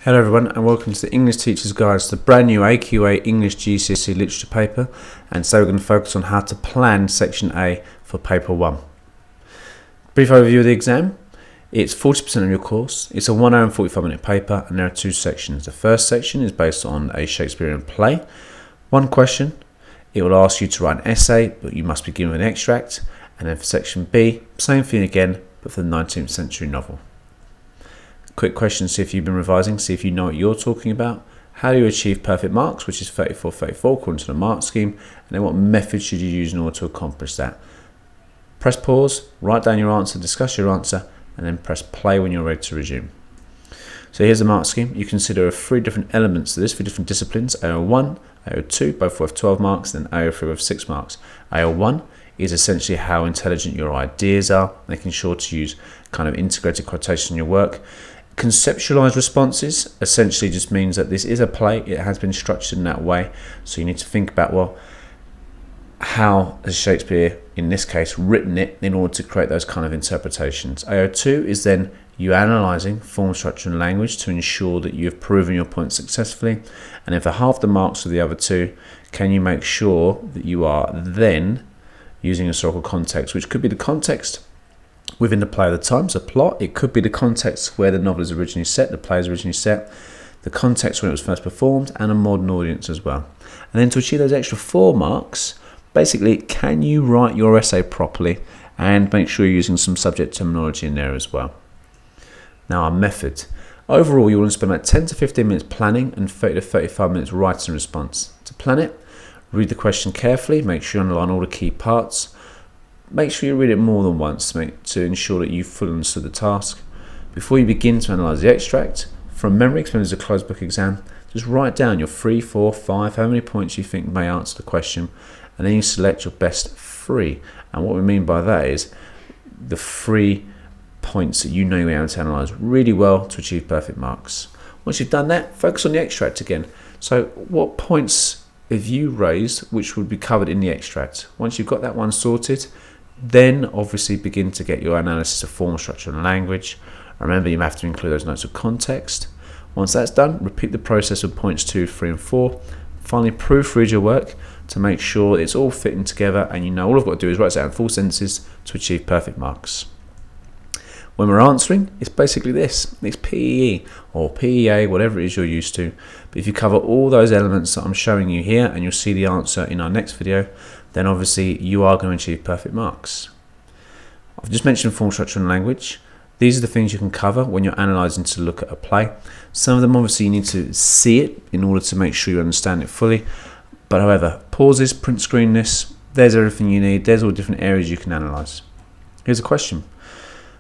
Hello everyone and welcome to the English Teacher's Guide to the brand new AQA English GCSE literature paper, and so we're going to focus on how to plan section A for paper 1. Brief overview of the exam. It's 40% of your course, it's a 1 hour and 45 minute paper, and there are two sections. The first section is based on a Shakespearean play. One question, it will ask you to write an essay, but you must be given an extract. And then for section B, same thing again, but for the 19th century novel. Quick question, see if you've been revising, see if you know what you're talking about. How do you achieve perfect marks, which is 34-34 according to the mark scheme, and then what method should you use in order to accomplish that? Press pause, write down your answer, discuss your answer, and then press play when you're ready to resume. So here's the mark scheme. You consider 3 different elements to this, 3 different disciplines: AO1, AO2, both worth 12 marks, then AO3 worth 6 marks. AO1 is essentially how intelligent your ideas are, making sure to use kind of integrated quotation in your work. Conceptualized responses essentially just means that this is a play, it has been structured in that way, so you need to think about, well, how has Shakespeare in this case written it in order to create those kind of interpretations. AO2 is then you analysing form, structure and language to ensure that you have proven your point successfully, and then for half the marks of the other 2, can you make sure that you are then using historical context, which could be the context within the play at the time, so plot. It could be the context where the novel is originally set, the play is originally set, the context when it was first performed, and a modern audience as well. And then to achieve those extra 4 marks, basically, can you write your essay properly and make sure you're using some subject terminology in there as well. Now, our method. Overall, you want to spend about 10 to 15 minutes planning and 30 to 35 minutes writing response. To plan it, read the question carefully, make sure you underline all the key parts. Make sure you read it more than once to ensure that you've fully understood the task. Before you begin to analyse the extract, from memory, because it's a closed book exam, just write down your 3, 4, 5, how many points you think may answer the question, and then you select your best 3. And what we mean by that is the 3 points that you know you're able to analyse really well to achieve perfect marks. Once you've done that, focus on the extract again. So what points have you raised which would be covered in the extract? Once you've got that one sorted, then obviously begin to get your analysis of form, structure and language. Remember, you have to include those notes of context. Once that's done, repeat the process of points 2, 3 and 4. Finally, proofread your work to make sure it's all fitting together, and you know all I've got to do is write down full sentences to achieve perfect marks. When we're answering, it's basically this. It's PEE or PEA, whatever it is you're used to. But if you cover all those elements that I'm showing you here, and you'll see the answer in our next video, then obviously you are going to achieve perfect marks. I've just mentioned form, structure and language. These are the things you can cover when you're analysing to look at a play. Some of them obviously you need to see it in order to make sure you understand it fully. But however, pauses, print screen this, there's everything you need. There's all different areas you can analyse. Here's a question.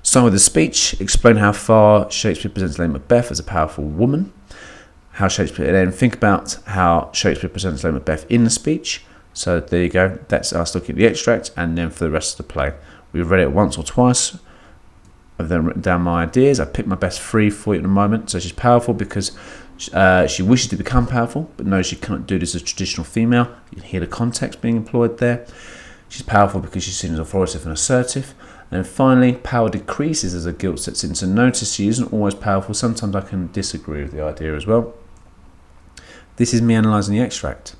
Start with the speech. Explain how far Shakespeare presents Lady Macbeth as a powerful woman. How Shakespeare, then think about how Shakespeare presents Lady Macbeth in the speech. So there you go, that's us looking at the extract, and then for the rest of the play. We've read it once or twice. I've then written down my ideas. I picked my best 3 for you at the moment. So she's powerful because she wishes to become powerful, but knows she can't do this as a traditional female. You can hear the context being employed there. She's powerful because she's seen as authoritative and assertive. And finally, power decreases as her guilt sets in. So notice she isn't always powerful. Sometimes I can disagree with the idea as well. This is me analysing the extract.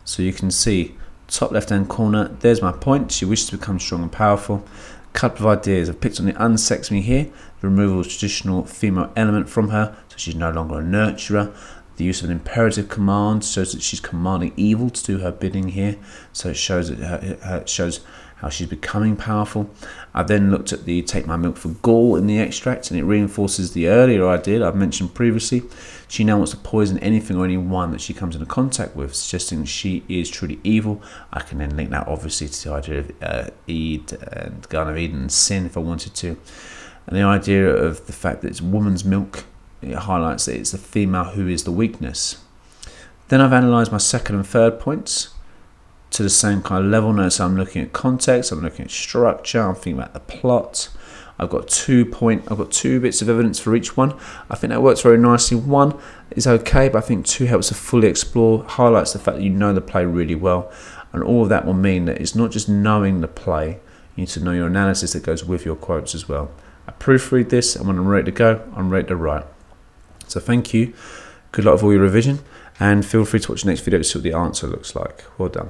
So you can see top left hand corner, there's my point. She wishes to become strong and powerful. A couple of ideas. I've picked on the unsex me here, the removal of traditional female element from her, so she's no longer a nurturer. The use of an imperative command shows that she's commanding evil to do her bidding here, so it shows that it shows how she's becoming powerful. I then looked at the take my milk for gall in the extract, and it reinforces the earlier idea I've mentioned previously. She now wants to poison anything or anyone that she comes into contact with, suggesting that she is truly evil. I can then link that obviously to the idea of Eve and Garden of Eden and sin if I wanted to. And the idea of the fact that it's woman's milk, it highlights that it's the female who is the weakness. Then I've analysed my second and third points to the same kind of level. Notice I'm looking at context, I'm looking at structure, I'm thinking about the plot. I've got 2 bits of evidence for each one. I think that works very nicely. 1 is okay, but I think 2 helps to fully explore, highlights the fact that you know the play really well, and all of that will mean that it's not just knowing the play, you need to know your analysis that goes with your quotes as well. I proofread this, and when I'm ready to go, I'm ready to write. So thank you, good luck with all your revision, and feel free to watch the next video to see what the answer looks like. Well done.